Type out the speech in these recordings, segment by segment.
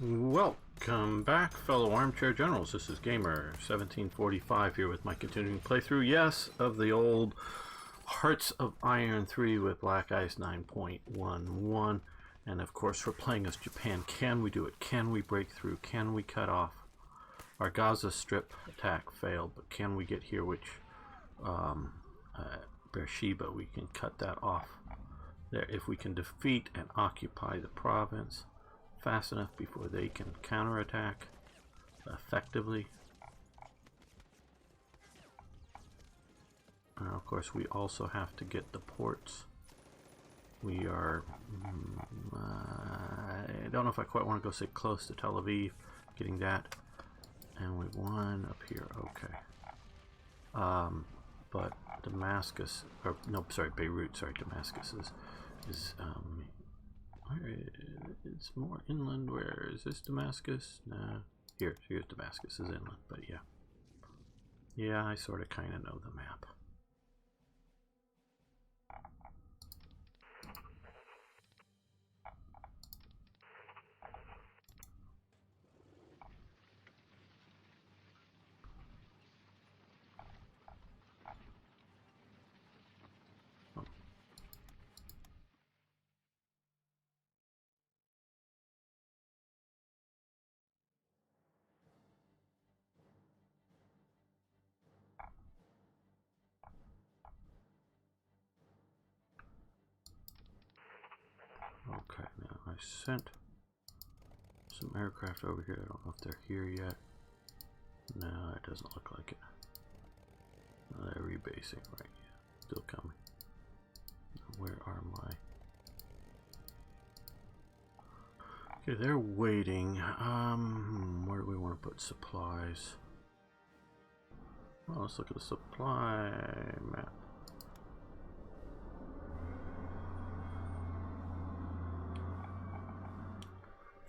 Welcome back, fellow armchair generals. This is Gamer 1745 here with my continuing playthrough, yes, of the old Hearts of Iron 3 with Black Ice 9.11. And of course, we're playing as Japan. Can we do it? Can we break through? Can we cut off? Our Gaza Strip attack failed, but can we get here? Which Beersheba, we can cut that off there if we can defeat and occupy the province fast enough before they can counterattack effectively. Of course, we also have to get the ports. We are, I don't know if I quite want to go sit close to Tel Aviv, getting that. And we won up here, okay. But Damascus, or no, sorry, Beirut, sorry, Damascus is it's more inland. Where is this? Damascus? No. Here's Damascus is inland, but yeah, I sort of kind of know the map. Okay, now I sent some aircraft over here. I don't know if they're here yet. No, it doesn't look like it. No, they're rebasing, right? Yeah, still coming. Where are my... Okay, they're waiting. Where do we want to put supplies? Well, let's look at the supply map.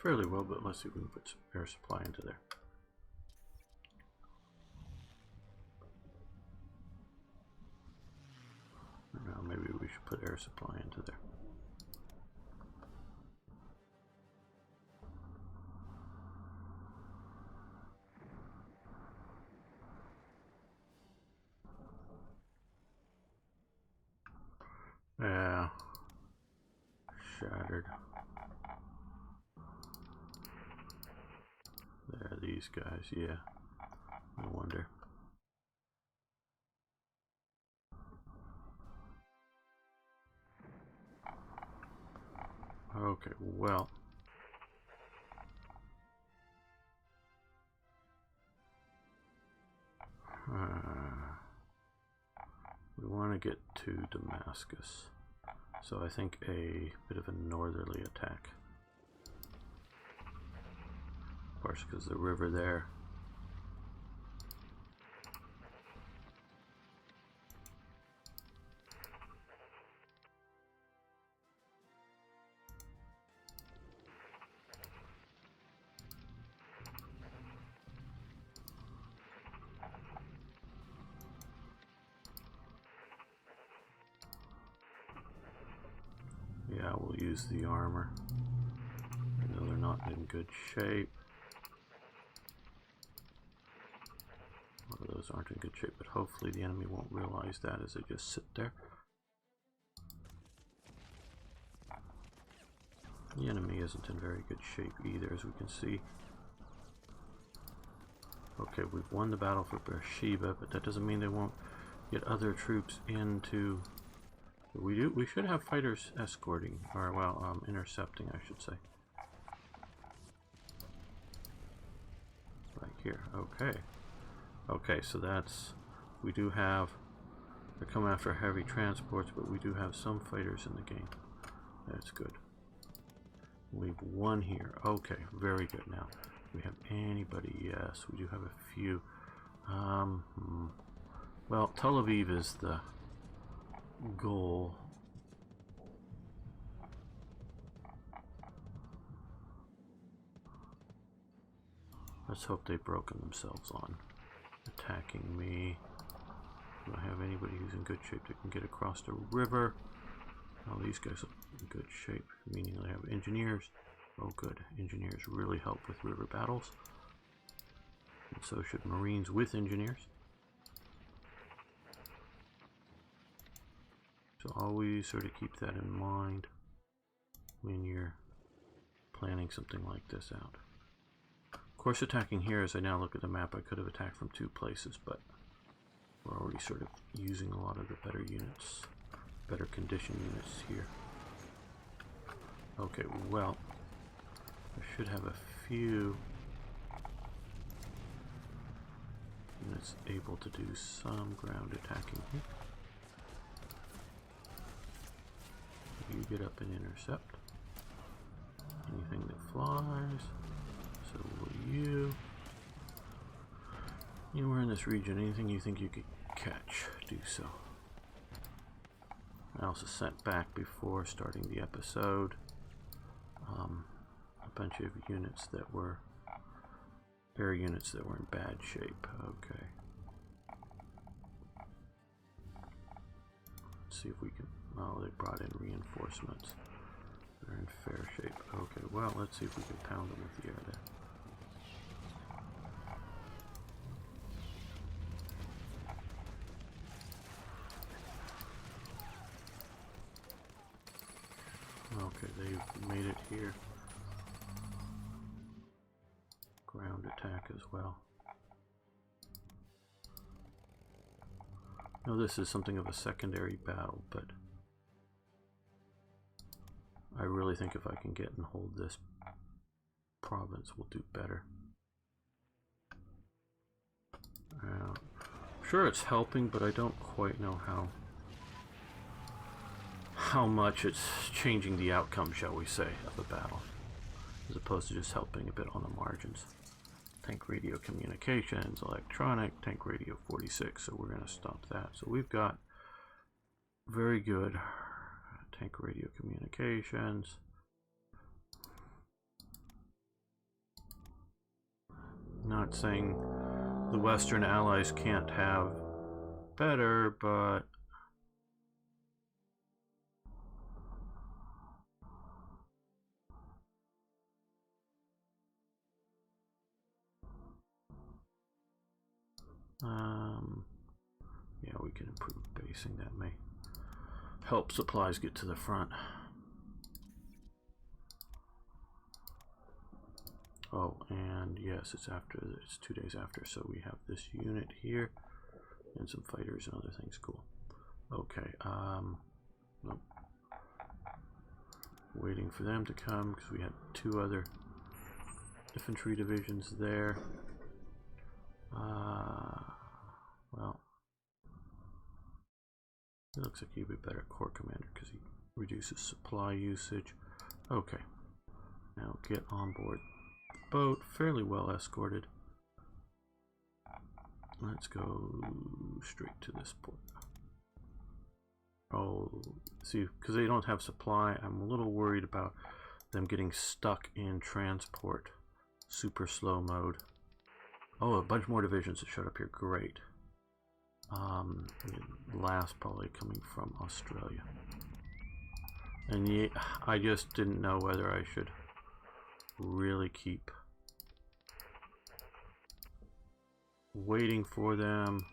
Fairly well, but let's see if we can put some air supply into there. Now maybe we should put air supply into there. Yeah. Shattered. There, these guys, yeah. No wonder. Okay, well. We want to get to Damascus. So I think a bit of a northerly attack. Of course, because the river there. Yeah, we'll use the armor. I know they're not in good shape. Well, those aren't in good shape, but hopefully the enemy won't realize that as they just sit there. The enemy isn't in very good shape either, as we can see. Okay, we've won the battle for Beersheba, but that doesn't mean they won't get other troops into... We should have fighters escorting, or well, intercepting, I should say. Right here, okay. Okay, so that's... We do have... They're coming after heavy transports, but we do have some fighters in the game. That's good. We've won here. Okay, very good. Now, do we have anybody? Yes, we do have a few. Well, Tel Aviv is the goal. Let's hope they've broken themselves on attacking me. Do I have anybody who's in good shape that can get across the river? Oh, these guys are in good shape, meaning they have engineers. Oh good, engineers really help with river battles. And so should marines with engineers. So always sort of keep that in mind when you're planning something like this out. Of course, attacking here, as I now look at the map, I could have attacked from 2 places, but we're already sort of using a lot of the better units, better condition units here. Okay, well, I should have a few units able to do some ground attacking here. You get up and intercept anything that flies. So will you. Anywhere in this region, anything you think you could catch, do so. I also sent back before starting the episode a bunch of units that were air units that were in bad shape. Okay. Let's see if we can. Oh, they brought in reinforcements. They're in fair shape. Okay, well, let's see if we can pound them with the air there. Okay, they've made it here. Ground attack as well. Now this is something of a secondary battle, but I really think if I can get and hold this province, we'll do better. I'm sure it's helping, but I don't quite know how much it's changing the outcome, shall we say, of the battle, as opposed to just helping a bit on the margins. Tank radio communications, electronic, tank radio 46, so we're going to stop that. So we've got very good tank radio communications. Not saying the Western Allies can't have better, but yeah, we can improve basing. That may help supplies get to the front. Oh, and yes, it's 2 days after, so we have this unit here and some fighters and other things. Cool. Okay, nope. Waiting for them to come because we had 2 other infantry divisions there. Well, it looks like he'd be better corps commander because he reduces supply usage. Okay, now get on board the boat, fairly well escorted. Let's go straight to this port. Oh, see, because they don't have supply, I'm a little worried about them getting stuck in transport super slow mode. Oh, a bunch more divisions that showed up here. Great. Last probably coming from Australia. And yeah, I just didn't know whether I should really keep waiting for them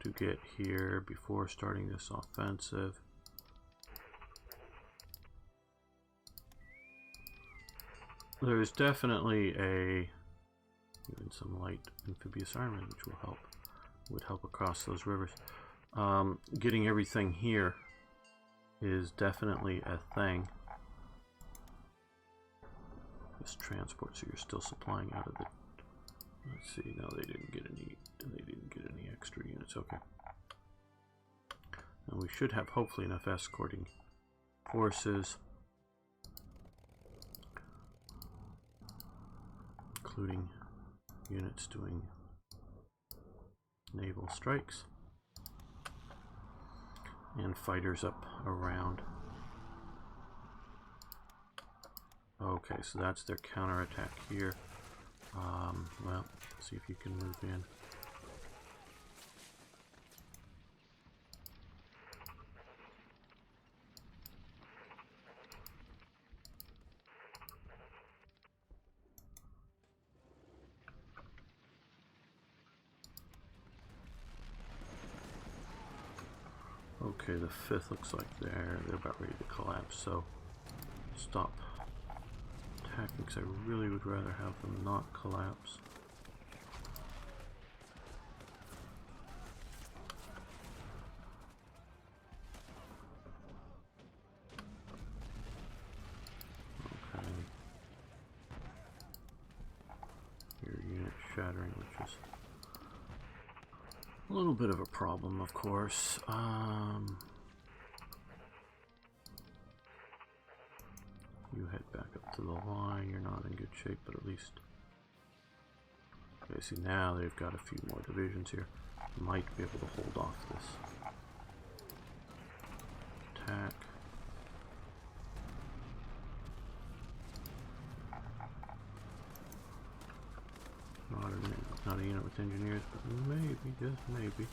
to get here before starting this offensive. There's definitely even some light amphibious armor, which will help. Would help across those rivers. Getting everything here is definitely a thing. This transport, so you're still supplying out of the. Let's see. No, they didn't get any. They didn't get any extra units. Okay. And we should have hopefully enough escorting forces, including units doing naval strikes and fighters up around. Okay, so that's their counterattack here. Well, see if you can move in. Okay, the 5th looks like they're about ready to collapse, so stop attacking because I really would rather have them not collapse. Okay. Your unit shattering, which is a little bit of a problem, of course. You head back up to the line. You're not in good shape, but at least... Okay, see, now they've got a few more divisions here. Might be able to hold off this attack. Not a unit with engineers, but maybe, just maybe.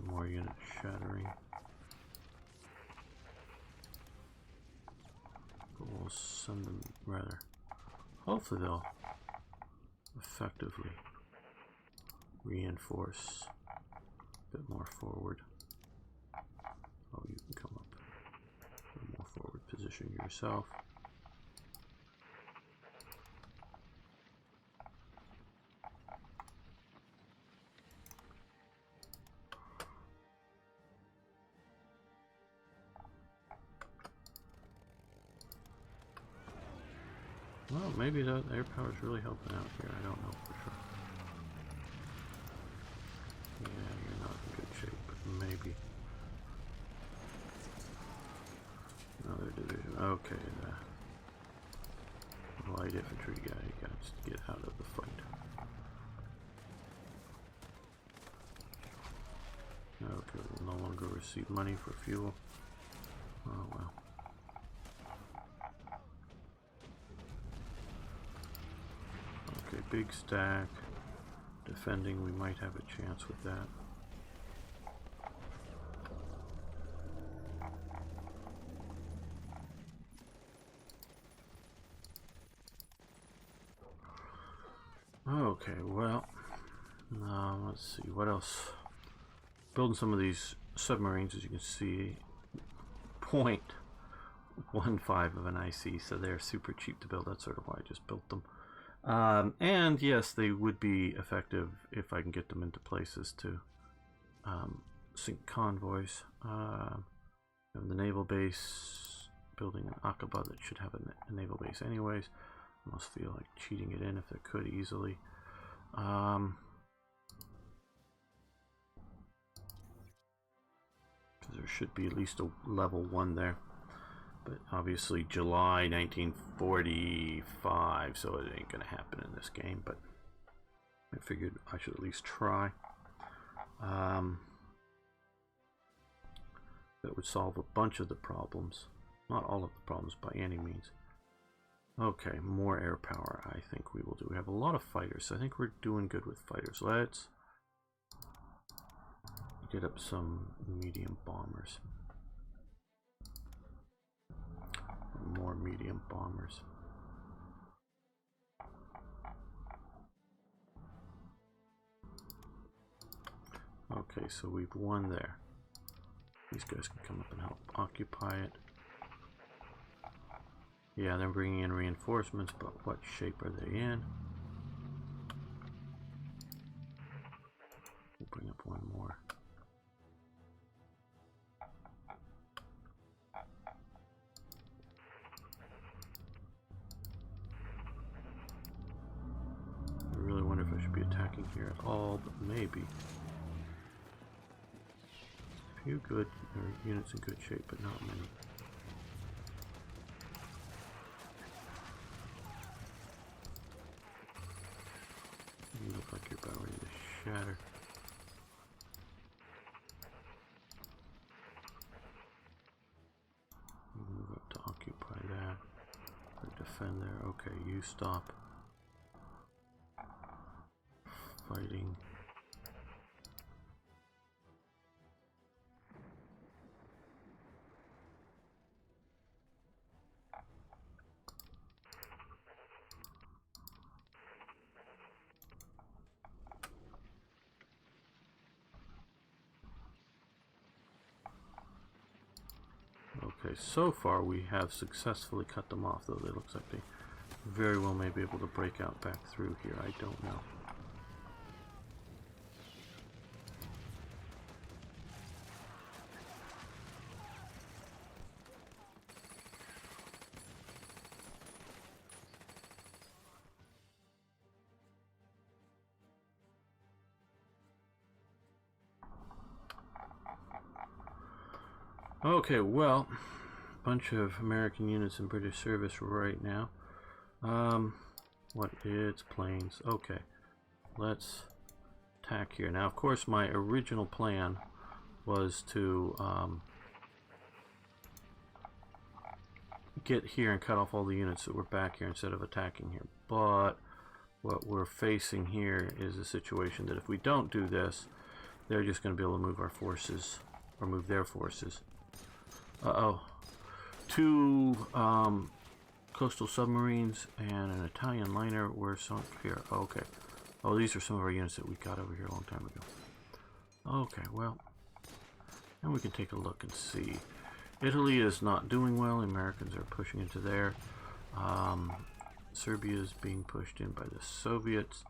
More units shattering. But we'll send them rather. Hopefully they'll effectively reinforce a bit more forward. Oh, you can come up a bit more forward. Position yourself. Well, maybe the air power is really helping out here. I don't know for sure. Yeah, you're not in good shape, but maybe. Another division. Okay, the light infantry guy got to get out of the fight. Okay, we'll no longer receive money for fuel. Oh well. Okay, big stack. Defending, we might have a chance with that. Okay, well, let's see, what else? Building some of these submarines, as you can see, 0.15 of an IC, so they're super cheap to build. That's sort of why I just built them. And yes, they would be effective if I can get them into places to sink convoys. The naval base, building an Aqaba that should have a naval base anyways. Almost feel like cheating it in if they could easily. There should be at least a level 1 there. But obviously July 1945, so it ain't gonna happen in this game, but I figured I should at least try. That would solve a bunch of the problems. Not all of the problems by any means. Okay, more air power I think we will do. We have a lot of fighters, so I think we're doing good with fighters. Let's get up some medium bombers. More medium bombers. Okay, so we've won there. These guys can come up and help occupy it. Yeah, they're bringing in reinforcements, but what shape are they in? We'll bring up one more. I really wonder if I should be attacking here at all, but maybe. A few good units in good shape, but not many. You look like you're about ready to shatter. You move up to occupy defend there. Okay, you stop fighting. Okay, so far we have successfully cut them off, though it looks like they very well may be able to break out back through here. I don't know. Okay, well, bunch of American units in British service right now. What? It's planes. Okay, let's attack here. Now, of course, my original plan was to get here and cut off all the units that were back here instead of attacking here. But what we're facing here is a situation that if we don't do this, they're just going to be able to move our forces, or move their forces. Uh-oh. 2 coastal submarines and an Italian liner were sunk here. Okay. Oh, these are some of our units that we got over here a long time ago. Okay, well, and we can take a look and see. Italy is not doing well. The Americans are pushing into there. Serbia is being pushed in by the Soviets.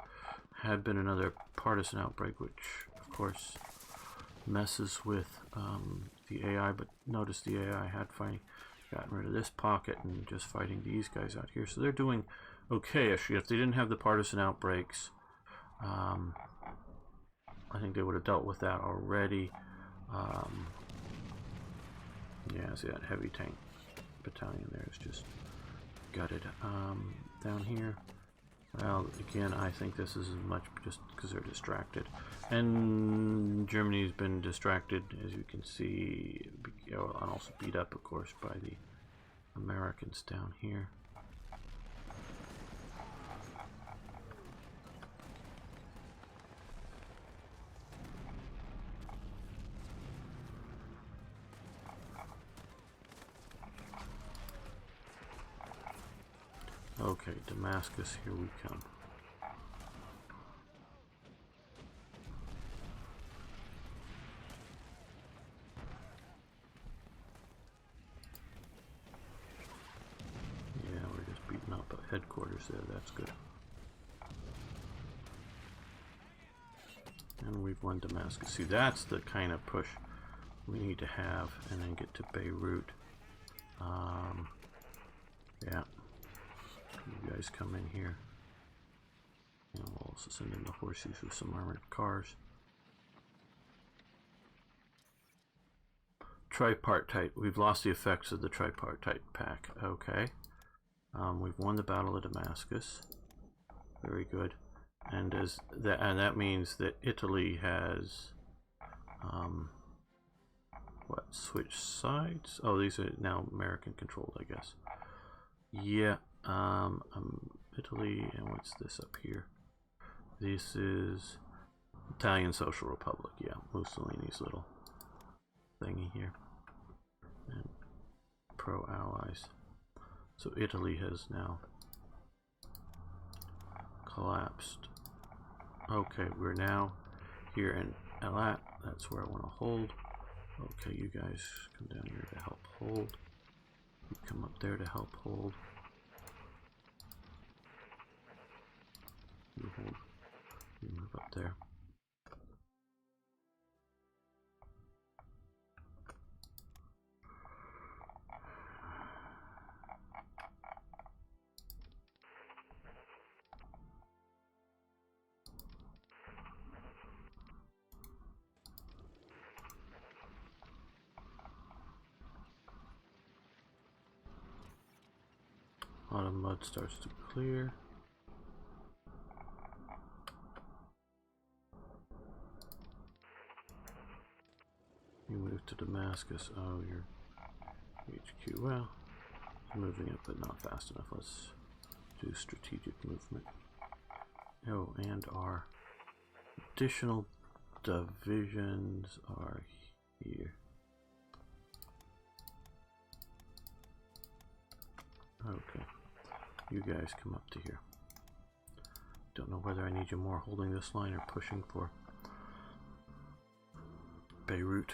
Had been another partisan outbreak, which, of course, messes with the AI, but notice the AI had finally gotten rid of this pocket and just fighting these guys out here. So they're doing okay-ish. If they didn't have the partisan outbreaks, I think they would have dealt with that already. Yeah, see that heavy tank battalion there is just gutted. Down here, well, again, I think this is as much just because they're distracted. And Germany's been distracted, as you can see, and also beat up, of course, by the Americans down here. Okay, Damascus, here we come. Yeah, we're just beating up at headquarters there, that's good. And we've won Damascus. See, that's the kind of push we need to have, and then get to Beirut. Yeah. You guys come in here. And we'll also send in the horses with some armored cars. Tripartite. We've lost the effects of the tripartite pack. Okay. We've won the Battle of Damascus. Very good. And that means that Italy has what? Switched sides? Oh, these are now American controlled, I guess. Yeah. Italy, and what's this up here? This is Italian Social Republic. Yeah, Mussolini's little thingy here. And pro-allies. So Italy has now collapsed. Okay, we're now here in Elat. That's where I want to hold. Okay, you guys come down here to help hold. You come up there to help hold. You hold. You move up there. A lot of mud starts to clear. You move to Damascus. Oh, you're HQ. Well, moving it, but not fast enough. Let's do strategic movement. Oh, and our additional divisions are here. Okay, you guys come up to here. Don't know whether I need you more holding this line or pushing for Beirut.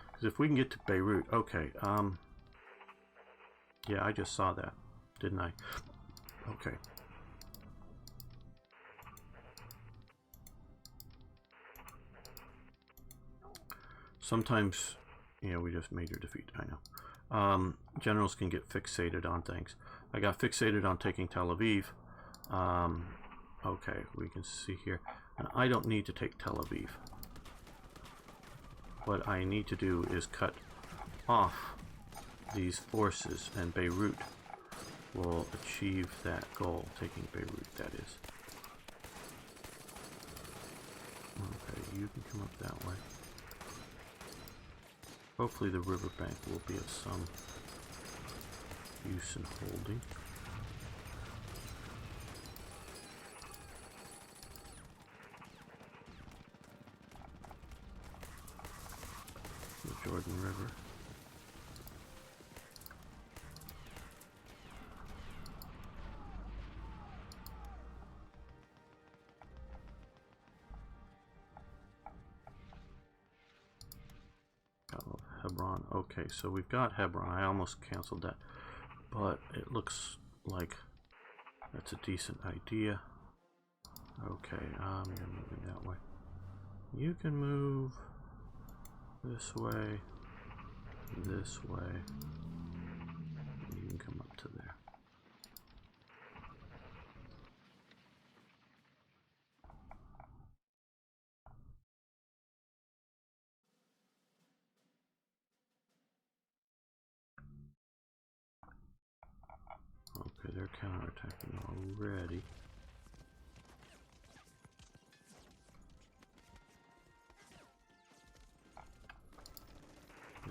Because if we can get to Beirut, okay, yeah, I just saw that, didn't I? Okay. Sometimes, you know, we just major defeat, I know. Generals can get fixated on things. I got fixated on taking Tel Aviv. Okay, we can see here. Now, I don't need to take Tel Aviv. What I need to do is cut off these forces, and Beirut will achieve that goal, taking Beirut, that is. Okay, you can come up that way. Hopefully the riverbank will be of some use in holding. The Jordan River. Hebron. Okay, so we've got Hebron. I almost canceled that, but it looks like that's a decent idea. Okay, you're moving that way. You can move this way, this way. You can come up to there. Okay, they're counterattacking already.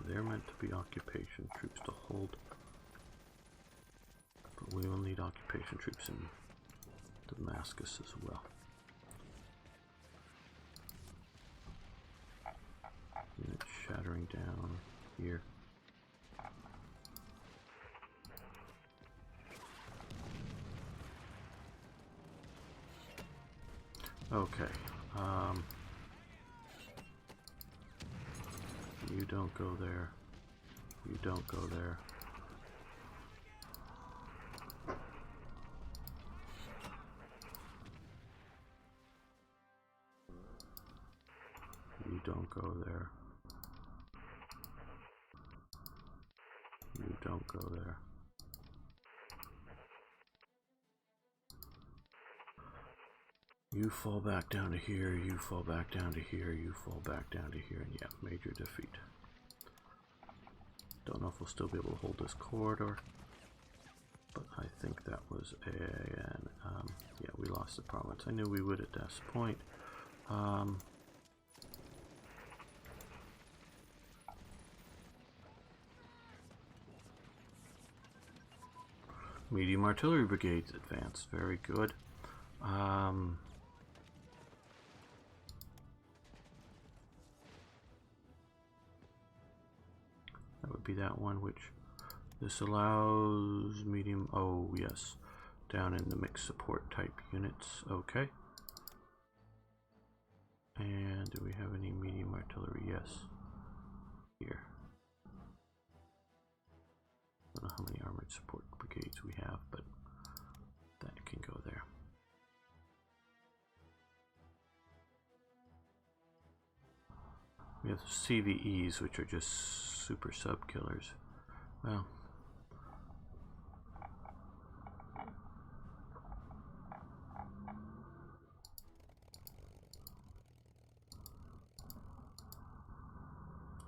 They're meant to be occupation troops to hold, but we will need occupation troops in Damascus as well. Units shattering down here. Okay, you don't go there, you don't go there. You don't go there. You don't go there. You fall back down to here, you fall back down to here, you fall back down to here, and yeah, major defeat. Don't know if we'll still be able to hold this corridor, but I think that was yeah, we lost the province. I knew we would at this point. Medium artillery brigades advance, very good. That would be that one, which this allows medium, oh yes, down in the mixed support type units, okay. And do we have any medium artillery? Yes, here. I don't know how many armored support brigades we have, but that can go there. We have CVEs, which are just super sub killers. Well,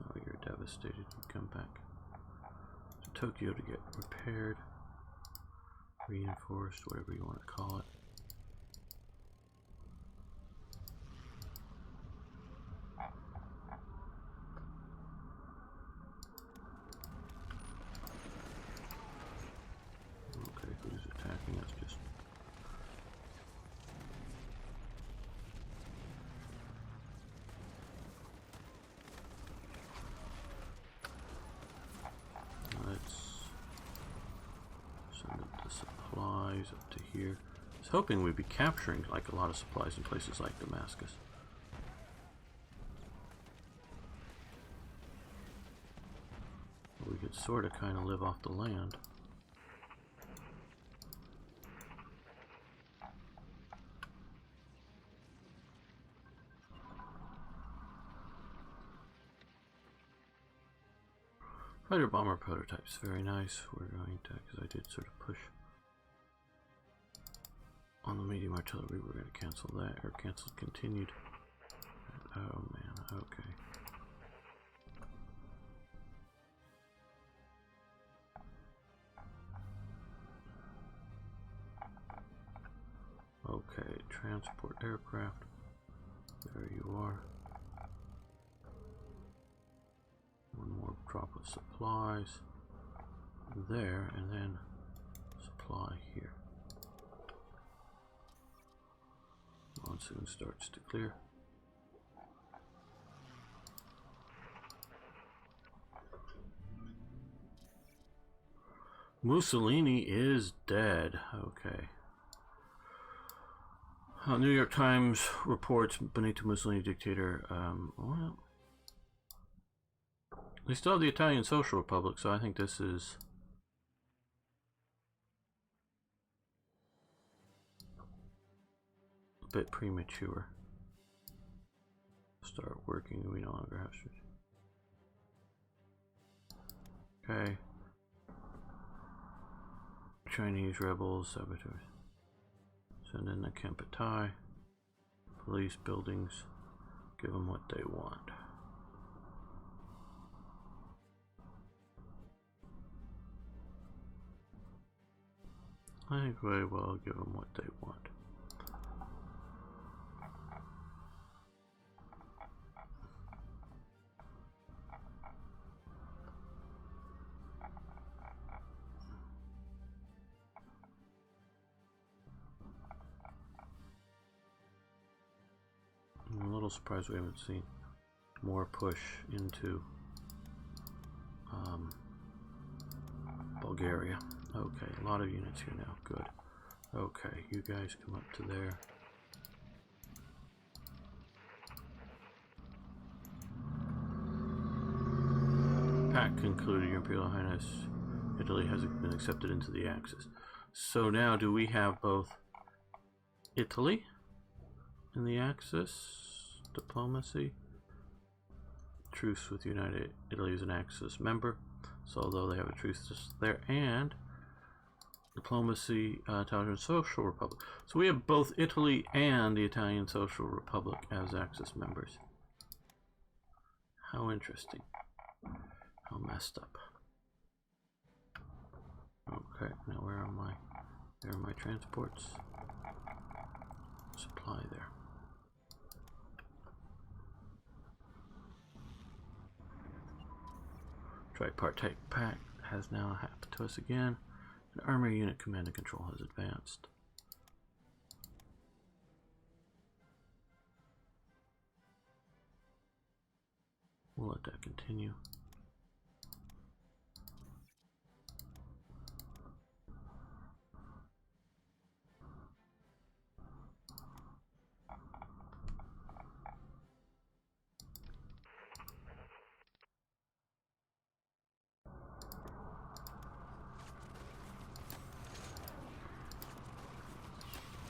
oh, you're devastated. You come back to Tokyo to get repaired, reinforced, whatever you want to call it. Okay, who's attacking us? Just here. I was hoping we'd be capturing like a lot of supplies in places like Damascus. We could sort of kind of live off the land. Fighter bomber prototypes, very nice. We're going to, because I did sort of push on the medium artillery, we're going to cancel that, or cancel continued. Oh man, okay. Okay, transport aircraft. There you are. One more drop of supplies there, and then supply here. Monsoon starts to clear. Mussolini is dead. Okay. New York Times reports Benito Mussolini, dictator. Well, they still have the Italian Social Republic, so I think this is a bit premature. Start working. We no longer have. Okay. Chinese rebels, saboteurs. Send in the Kempetai. Police buildings. Give them what they want. I think we will give them what they want. I'm a little surprised we haven't seen more push into Bulgaria. Okay, a lot of units here now. Good. Okay, you guys come up to there. Pact concluded. Your Imperial Highness, Italy has been accepted into the Axis. So now, do we have both Italy in the Axis? Diplomacy. Truce with United Italy is an Axis member. So although they have a truce there, and diplomacy, Italian Social Republic. So we have both Italy and the Italian Social Republic as Axis members. How interesting. How messed up. Okay, now where are my transports? Supply there. Tripartite Pact has now happened to us again. An army unit command and control has advanced. We'll let that continue.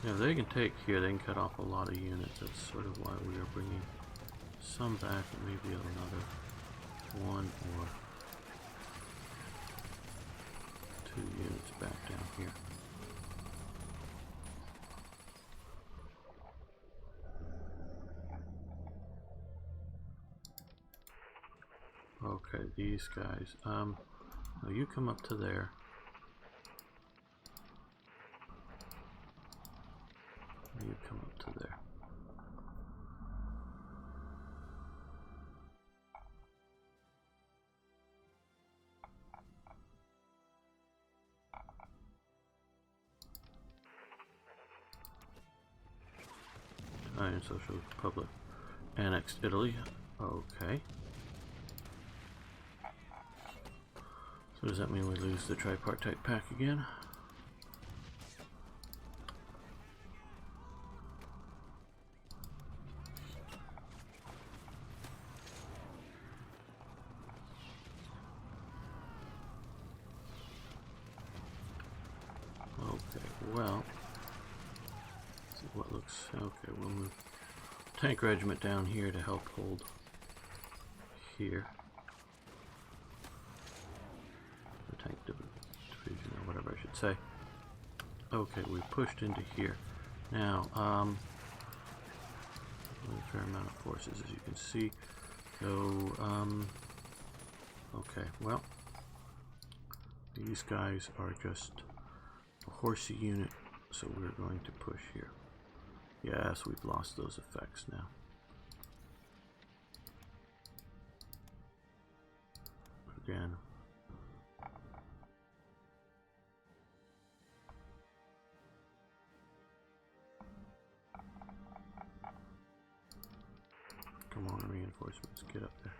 Yeah, they can take here, they can cut off a lot of units. That's sort of why we are bringing some back, and maybe another one or two units back down here. Okay, these guys. Now you come up to there. You come up to there. Italian Social Republic annexed Italy. Okay. So does that mean we lose the Tripartite Pact again? well, let's see what looks... Okay, we'll move tank regiment down here to help hold here. The tank division, or whatever I should say. Okay, we pushed into here. Now, a fair amount of forces, as you can see. So, okay, well, these guys are just a horsey unit, so we're going to push here. Yes, we've lost those effects now. Again. Come on, reinforcements, get up there.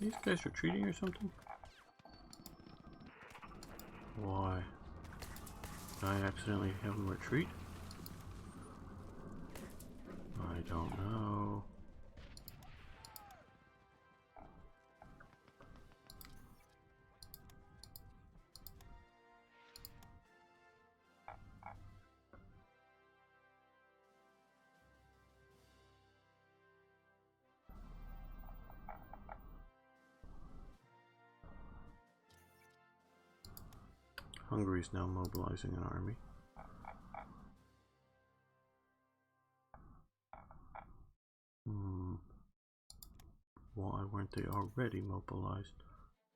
These guys retreating or something? Why? Did I accidentally have them retreat? I don't know. Hungary's now mobilizing an army. Why weren't they already mobilized?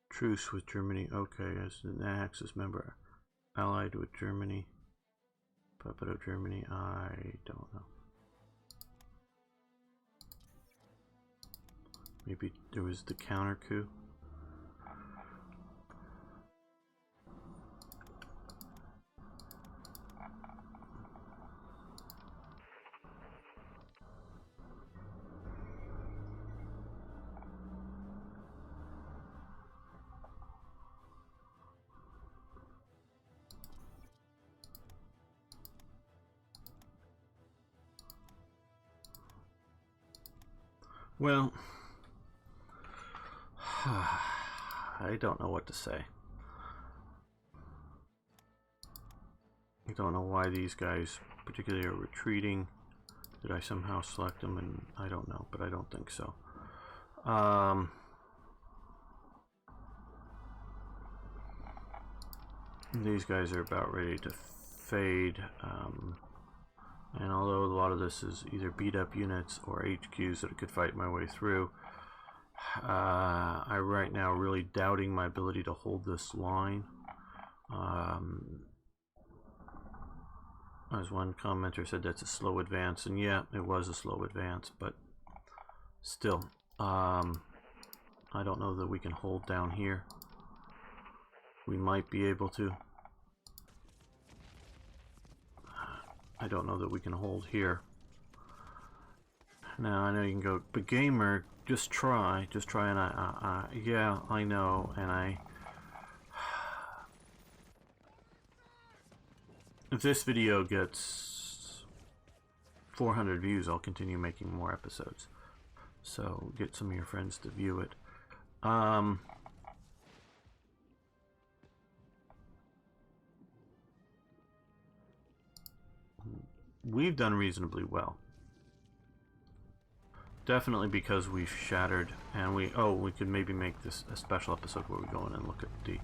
Truce with Germany. Okay, as an Axis member, allied with Germany. Puppet of Germany. I don't know. Maybe there was the counter coup. Well, I don't know what to say. I don't know why these guys particularly are retreating. Did I somehow select them? And I don't know, but I don't think so. These guys are about ready to fade. And although a lot of this is either beat up units or HQs that I could fight my way through, I'm right now really doubting my ability to hold this line. As one commenter said, that's a slow advance, and yeah, it was a slow advance, but still, I don't know that we can hold down here. We might be able to. I don't know that we can hold here. Now, I know you can go, but gamer, just try, and yeah, I know, and if this video gets 400 views, I'll continue making more episodes. So, get some of your friends to view it. We've done reasonably well. Definitely because we've shattered, and we could maybe make this a special episode where we go in and look at the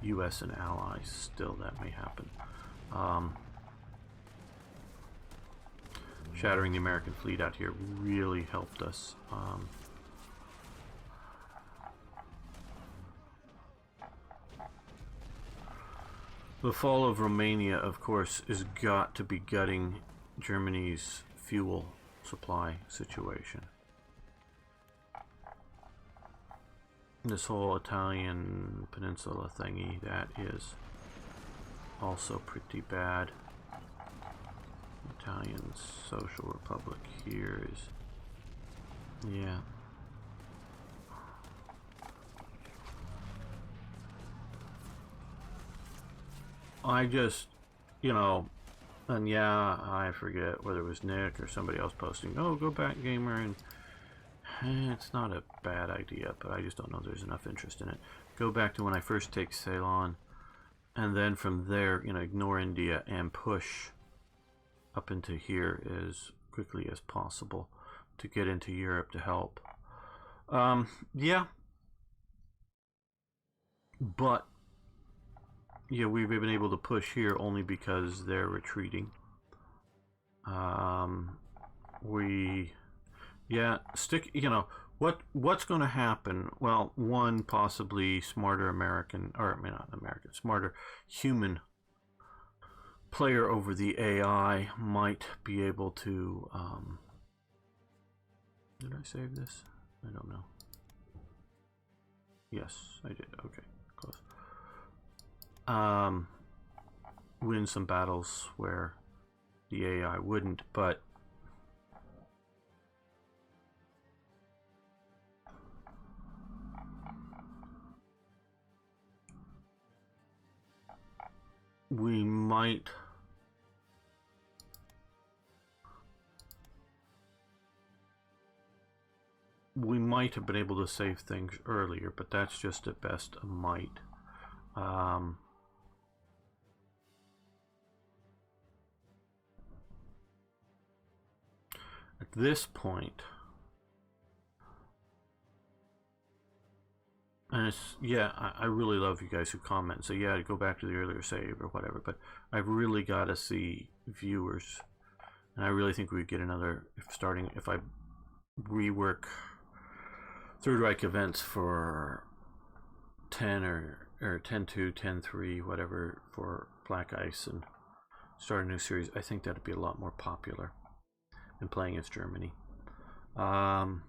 US and allies. Still, that may happen. shattering the American fleet out here really helped us. The fall of Romania, of course, is got to be gutting Germany's fuel supply situation. This whole Italian peninsula thingy, that is also pretty bad. Italian Social Republic here is, yeah. I just, you know, and yeah, I forget whether it was Nick or somebody else posting, oh, go back, gamer, and it's not a bad idea, but I just don't know there's enough interest in it. Go back to when I first take Ceylon, and then from there, you know, ignore India and push up into here as quickly as possible to get into Europe to help. Yeah. But yeah, we've been able to push here only because they're retreating. You know, what's going to happen? Well, one, possibly smarter American, or I mean not American, smarter human player over the AI might be able to, did I save this? I don't know. Yes, I did. Okay, close. Win some battles where the AI wouldn't, but we might have been able to save things earlier, but that's just at best a might. At this point, and it's, yeah, I really love you guys who comment and say, yeah, go back to the earlier save or whatever, but I've really got to see viewers, and I really think we'd get another, if I rework Third Reich events for 10 or 10-2, 10-3, whatever, for Black Ice and start a new series, I think that'd be a lot more popular than playing as Germany. But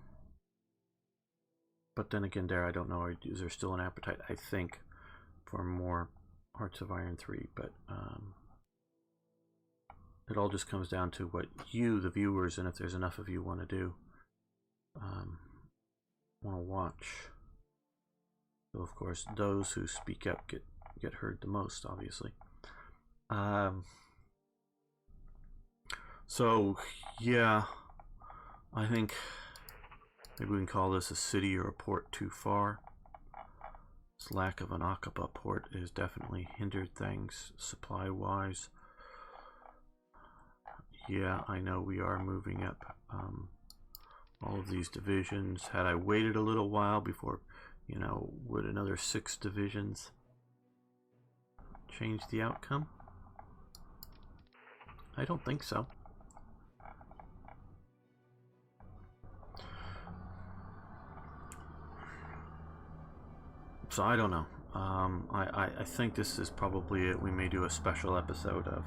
then again, there, I don't know, is there still an appetite, I think, for more Hearts of Iron 3, but it all just comes down to what you, the viewers, and if there's enough of you want to do, want to watch. So of course, those who speak up get heard the most, obviously. So yeah, I think maybe we can call this a city or a port too far. This lack of an Aqaba port has definitely hindered things supply-wise. Yeah, I know we are moving up all of these divisions. Had I waited a little while before, you know, would another 6 divisions change the outcome? I don't think so. So I don't know. I think this is probably it. We may do a special episode of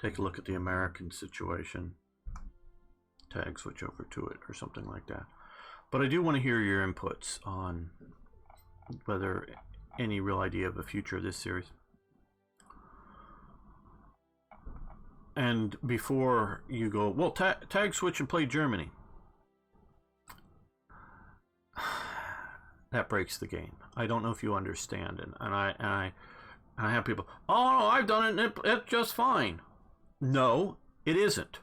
take a look at the American situation, tag switch over to it or something like that. But I do want to hear your inputs on whether any real idea of the future of this series. And before you go, well, tag switch and play Germany. That breaks the game. I don't know if you understand, and I have people, oh no, I've done it and it's just fine. No, it isn't.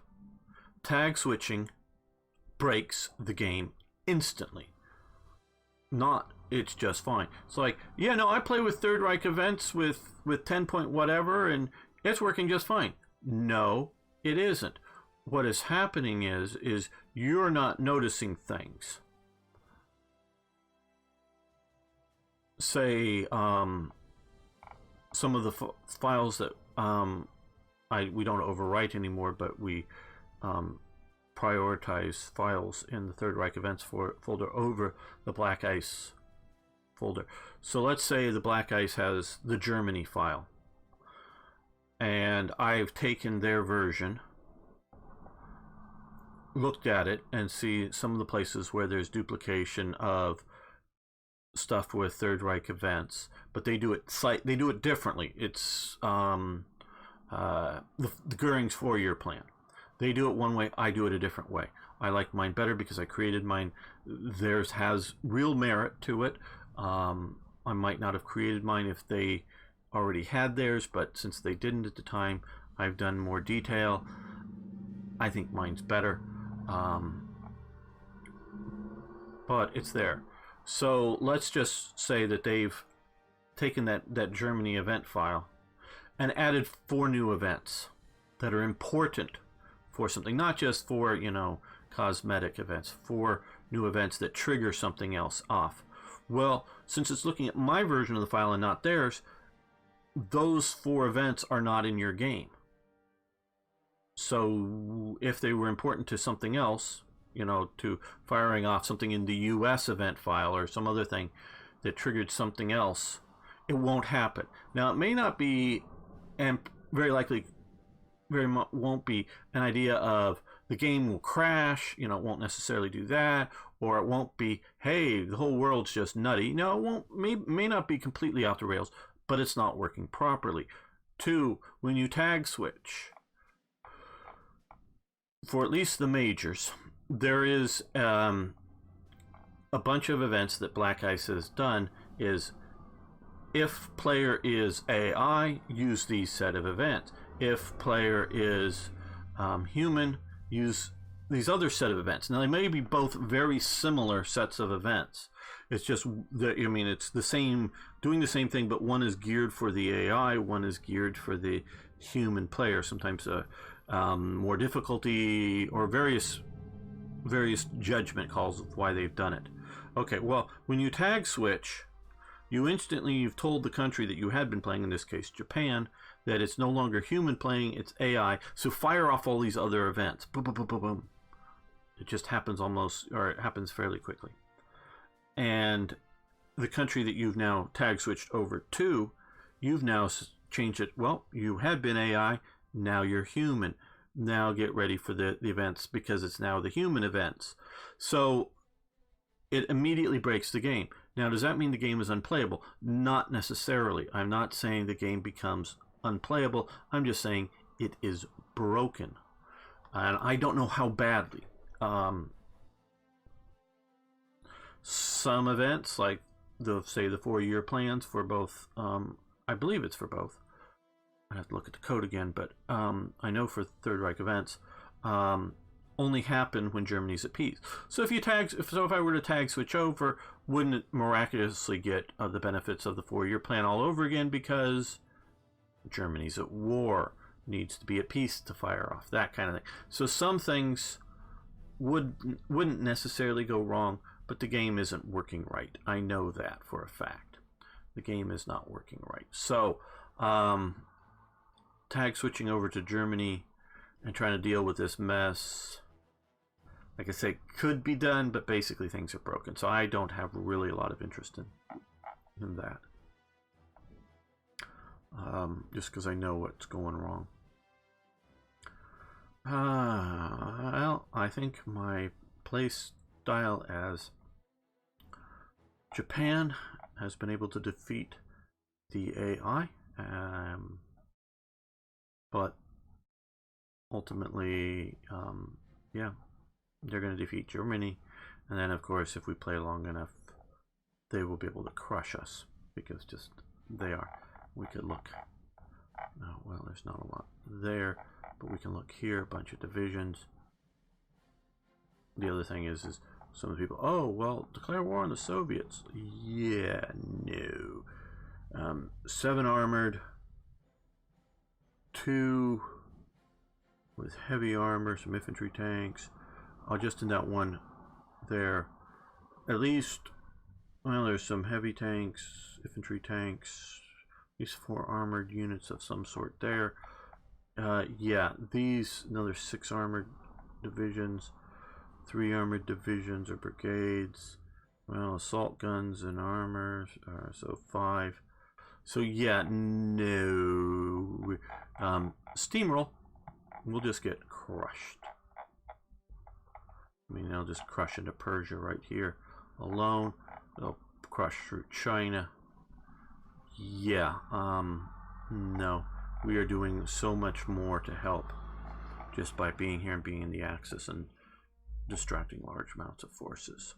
Tag switching breaks the game instantly. Not it's just fine. It's like, yeah, no, I play with Third Reich events with 10 point whatever and it's working just fine. No, it isn't. What is happening is you're not noticing things. Say some of the files that we don't overwrite anymore, but we prioritize files in the Third Reich events folder over the Black Ice folder. So let's say the Black Ice has the Germany file, and I've taken their version, looked at it, and see some of the places where there's duplication of stuff with Third Reich events, but they do it differently. It's the Goering's 4-year plan. They do it one way, I do it a different way. I like mine better because I created mine. Theirs has real merit to it. I might not have created mine if they already had theirs, but since they didn't at the time, I've done more detail. I think mine's better. But it's there. So let's just say that they've taken that Germany event file and added 4 new events that are important for something, not just for, you know, cosmetic events, 4 new events that trigger something else off. Well, since it's looking at my version of the file and not theirs, those 4 events are not in your game. So if they were important to something else, you know, to firing off something in the US event file or some other thing that triggered something else, it won't happen. Now, it may not be, and very likely won't be, an idea of the game will crash. You know, it won't necessarily do that. Or it won't be, hey, the whole world's just nutty. No, it won't. May not be completely off the rails, but it's not working properly. 2, when you tag switch, for at least the majors, there is a bunch of events that Black Ice has done. Is if player is AI, use these set of events. If player is human, use these other set of events. Now, they may be both very similar sets of events. It's just that, I mean, it's the same, doing the same thing, but one is geared for the AI, one is geared for the human player. Sometimes more difficulty or various judgment calls of why they've done it. Okay, well, when you tag switch, you've told the country that you had been playing, in this case Japan, that it's no longer human playing, it's AI. So fire off all these other events. Boom, boom, boom, boom, boom. It just happens it happens fairly quickly. And the country that you've now tag switched over to, you've now changed it. Well, you had been AI, now you're human. Now get ready for the events, because it's now the human events. So it immediately breaks the game. Now, does that mean the game is unplayable? Not necessarily. I'm not saying the game becomes unplayable. I'm just saying it is broken. And I don't know how badly. Some events, like the 4-year plans for both, I believe it's for both. I have to look at the code again, but I know for Third Reich events, only happen when Germany's at peace. So if I were to tag switch over, wouldn't it miraculously get the benefits of the 4-year plan all over again, because Germany's at war, needs to be at peace to fire off, that kind of thing. So some things wouldn't necessarily go wrong, but the game isn't working right. I know that for a fact. The game is not working right. So tag switching over to Germany and trying to deal with this mess, like I say, could be done, but basically things are broken. So I don't have really a lot of interest in that. Just because I know what's going wrong. Well, I think my play style as Japan has been able to defeat the AI, but ultimately, yeah, they're going to defeat Germany, and then of course, if we play long enough, they will be able to crush us, because just they are. We could look. Oh, well, there's not a lot there, but we can look here. A bunch of divisions. The other thing is some of the people, oh, well, declare war on the Soviets. Yeah, no. 7 armored, 2 with heavy armor, some infantry tanks. Just in that one there, at least, well, there's some heavy tanks, infantry tanks, at least 4 armored units of some sort there. Yeah, these, another 6 armored divisions, 3 armored divisions or brigades. Well, assault guns and armor, so 5. So yeah, no. Steamroll, we'll just get crushed. I mean, they'll just crush into Persia right here alone. They'll crush through China. Yeah, no. We are doing so much more to help just by being here and being in the Axis and distracting large amounts of forces.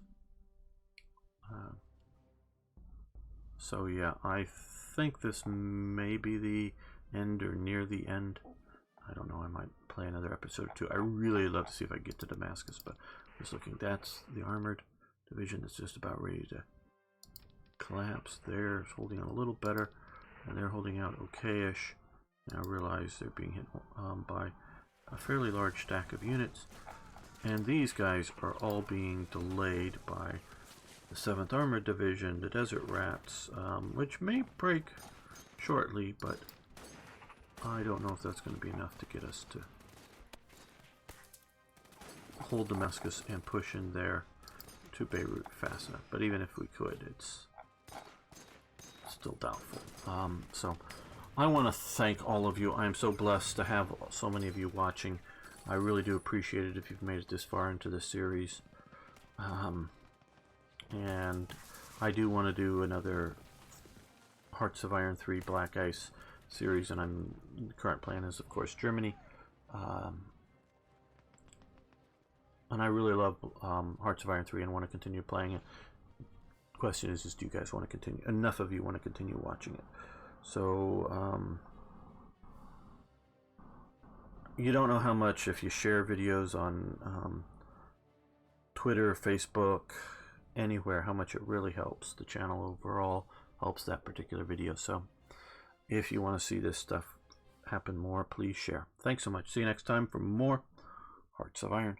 So yeah, I think this may be the end or near the end. I don't know, I might play another episode or 2. I really love to see if I get to Damascus, but just looking, that's the armored division that's just about ready to collapse. They're holding out a little better, and they're holding out okay-ish. Now realize they're being hit by a fairly large stack of units, and these guys are all being delayed by the 7th Armored Division, the Desert Rats, which may break shortly, but I don't know if that's going to be enough to get us to hold Damascus and push in there to Beirut fast enough. But even if we could, it's still doubtful. So I want to thank all of you. I'm so blessed to have so many of you watching. I really do appreciate it if you've made it this far into the series. And I do want to do another Hearts of Iron 3 Black Ice series, and the current plan is, of course, Germany. And I really love Hearts of Iron 3 and want to continue playing it. The question is do you guys want to continue? Enough of you want to continue watching it. So, you don't know how much, if you share videos on Twitter, Facebook, anywhere, how much it really helps the channel overall, helps that particular video. So if you want to see this stuff happen more, please share. Thanks so much. See you next time for more Hearts of Iron.